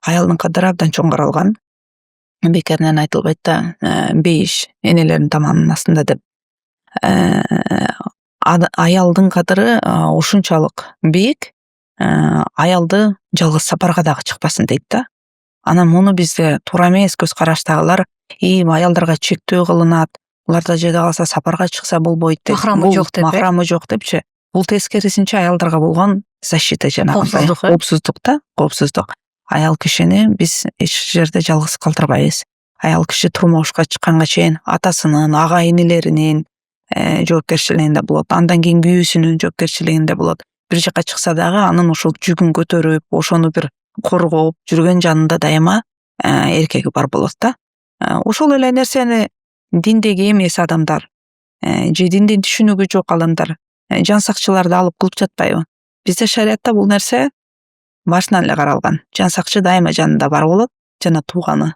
аялдын кадыры абдан чоң каралган. Бекеринен айтылбайт да, бейиш энелердин таманынын астында деп. Аялдын кадыры ушунчалык бийик, аялды жалгыз сапарга дагы чыкпасын дейт да. Анан муну бизде туура эмес көз караштагылар аялдарга чектөө кылынат, уларда жада калса сапарга чыкса болбойт деп. Махрамы жок депчи. Бул тескерисинче аялдарга болгон защита жанагындай коопсуздук. Аял кишини биз эч жерде жалгыз калтырбайбыз. Аял киши турмушка чыкканга чейин атасынын, ага энелеринин жоопкерчилигинде болот. Андан кийин күйөөсүнүн жоопкерчилигинде болот. Бир жака чыкса дагы анын ушул жүгүн көтөрүп, ошону бир коргоп жүргөн жанында дайыма эркеги бар болот да. Ошол эле нерсени диндеги эмес адамдар, же диндин түшүнүгү жок адамдар, жан сакчыларды алып кылып жатпайбы? Бизде шариатта бул нерсе башынан эле каралган. Жан сакчы дайыма жанында бар болот, жана тууганы.